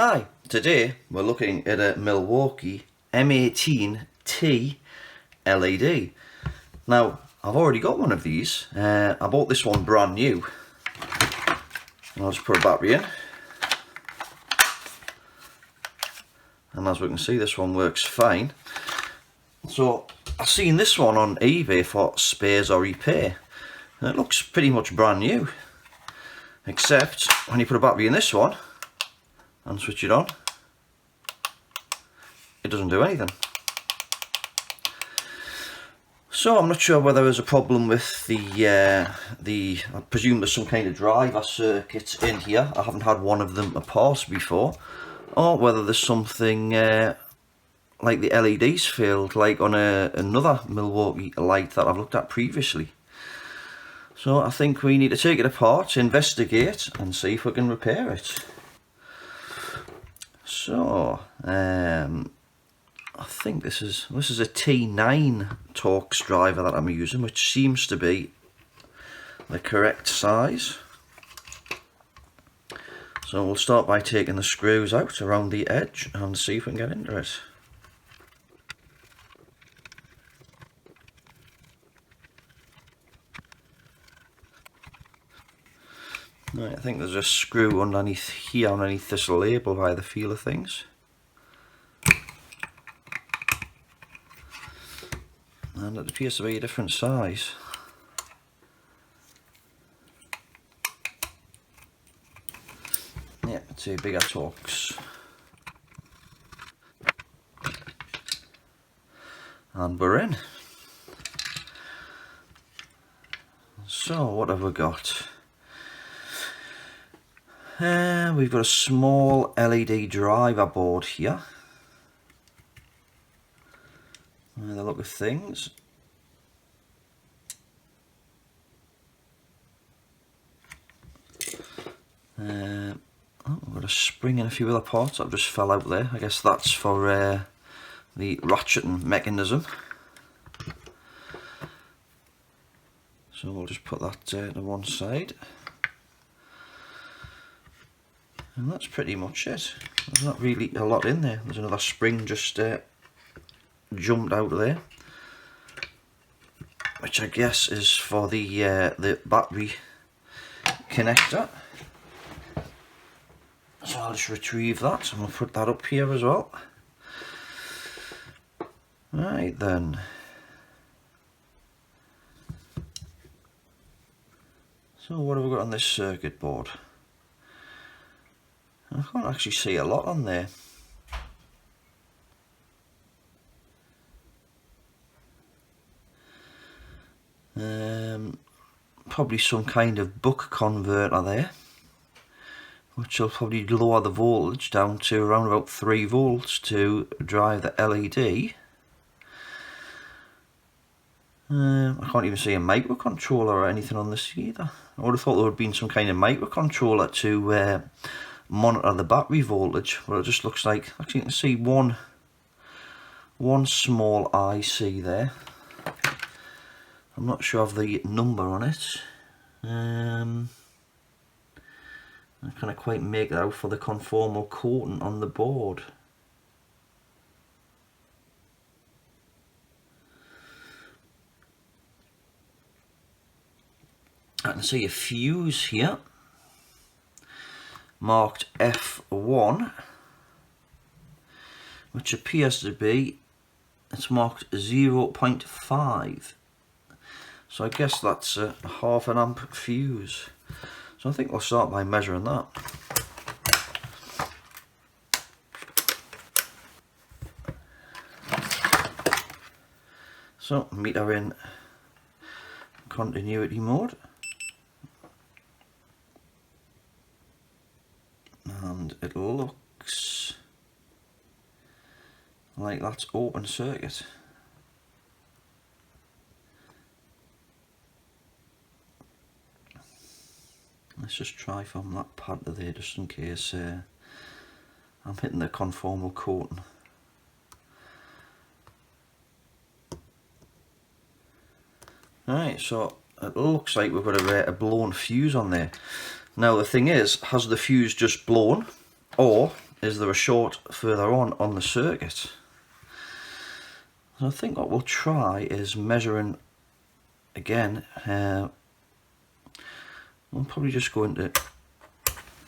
Hi, today we're looking at a Milwaukee M18 T LED. Now, I've already got one of these. I bought this one brand new. I'll just put a battery in. And as we can see, this one works fine. So, I've seen this one on eBay for spares or repair. And it looks pretty much brand new. Except, when you put a battery in this one, and switch it on, it doesn't do anything. So I'm not sure whether there's a problem with I presume there's some kind of driver circuit in here. I haven't had one of them apart before, or whether there's something like the LEDs failed, like on another Milwaukee light that I've looked at previously. So I think we need to take it apart, investigate, and see if we can repair it. So, I think this is a T9 Torx driver that I'm using, which seems to be the correct size. So we'll start by taking the screws out around the edge and see if we can get into it. Right, I think there's a screw underneath here, underneath this label by the feel of things. And it appears to be a different size. Yeah, it's a bigger Torx. And we're in. So, what have we got? We've got a small LED driver board here. By the look of things. Oh, we've got a spring and a few other parts that just fell out there. I guess that's for the ratcheting mechanism. So we'll just put that to one side. And that's pretty much it. There's not really a lot in there. There's another spring just jumped out of there, which I guess is for the battery connector. So I'll just retrieve that and we'll put that up here as well. Right then. So what have we got on this circuit board? I can't actually see a lot on there. Probably some kind of buck converter there, which will probably lower the voltage down to around about 3 volts to drive the LED. I can't even see a microcontroller or anything on this either. I would have thought there would have been some kind of microcontroller to monitor the battery voltage, but it just looks like, actually you can see one small IC there. I'm not sure of the number on it. I can't quite make that out for the conformal coating on the board. I can see a fuse here marked F1, which appears to be, it's marked 0.5. So I guess that's a ½ amp fuse. So I think we'll start by measuring that. So meter in continuity mode. And it looks like that's open circuit. Let's just try from that pad to there just in case I'm hitting the conformal coating. Right, so it looks like we've got a blown fuse on there. Now the thing is, has the fuse just blown, or is there a short further on the circuit? So I think what we'll try is measuring again. We'll probably just go into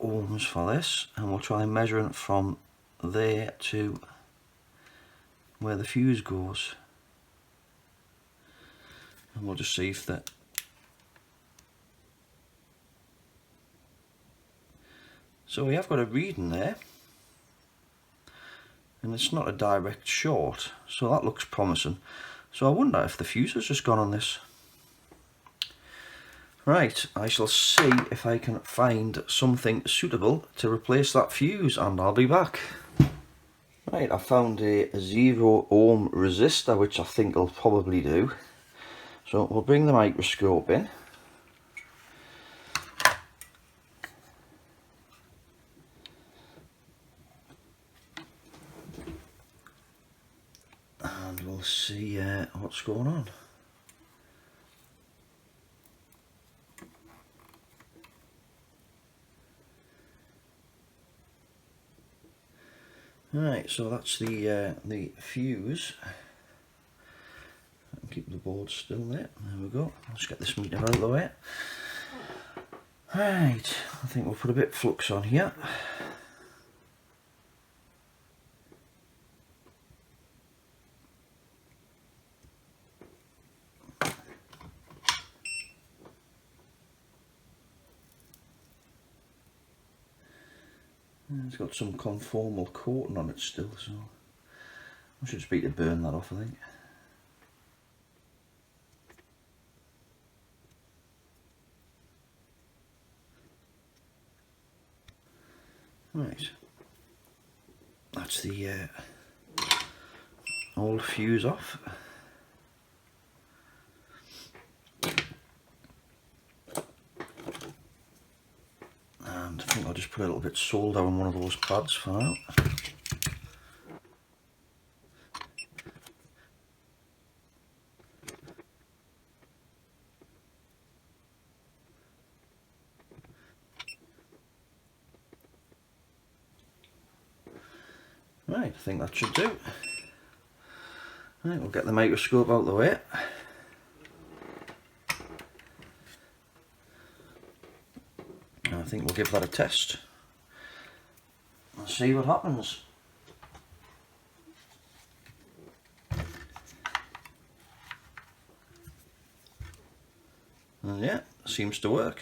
ohms for this, and we'll try measuring from there to where the fuse goes, and we'll just see if that. So we have got a reading there, and it's not a direct short, so that looks promising. So I wonder if the fuse has just gone on this. Right, I shall see if I can find something suitable to replace that fuse, and I'll be back. Right, I found a 0 ohm resistor, which I think will probably do. So we'll bring the microscope in. And we'll see what's going on. Right, so that's the fuse. Keep the board still there. There we go. Let's get this meter out of the way. Right, I think we'll put a bit of flux on here. It's got some conformal coating on it still, so I should just be to burn that off, I think. Right, that's the old fuse off. And I think I'll just put a little bit of solder on one of those pads for now. Right, I think that should do. Right, we'll get the microscope out of the way. I think we'll give that a test and see what happens. And yeah, seems to work.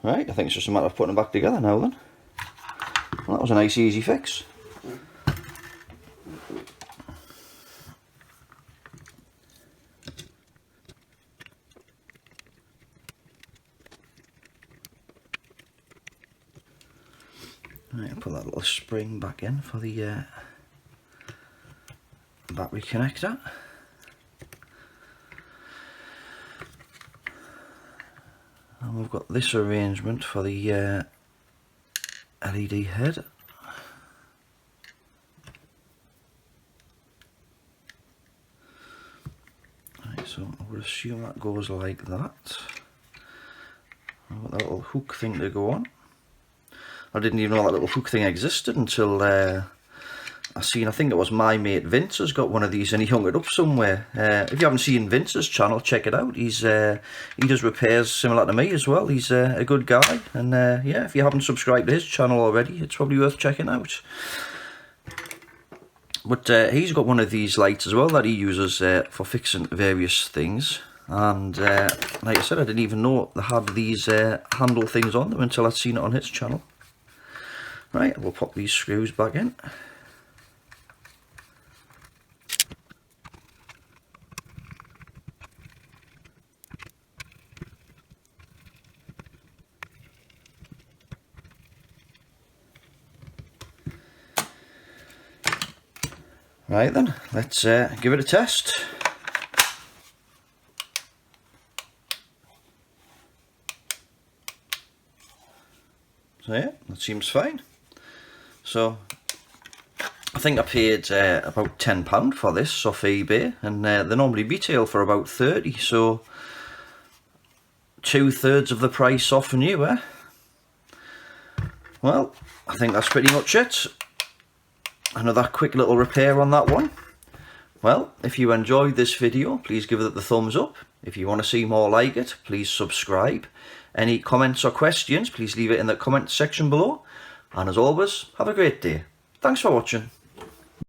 Right, I think it's just a matter of putting them back together now then. Well, that was a nice easy fix. Right, I'll put that little spring back in for the battery connector. And we've got this arrangement for the LED head. Right, so I would assume that goes like that. I've got that little hook thing to go on. I didn't even know that little hook thing existed until I think it was my mate Vince has got one of these and he hung it up somewhere. If you haven't seen Vince's channel, check it out. He does repairs similar to me as well. He's a good guy, and yeah, if you haven't subscribed to his channel already, it's probably worth checking out. But he's got one of these lights as well that he uses for fixing various things. And like I said, I didn't even know they had these handle things on them until I'd seen it on his channel. Right, we'll pop these screws back in. Right then, let's give it a test. So yeah, that seems fine. So I think I paid about £10 for this off eBay, and they normally retail for about 30, so 2/3 of the price off new, eh? Well, I think that's pretty much it. Another quick little repair on that one. Well, if you enjoyed this video, please give it the thumbs up. If you want to see more like it, please subscribe. Any comments or questions, please leave it in the comment section below. And as always, have a great day. Thanks for watching.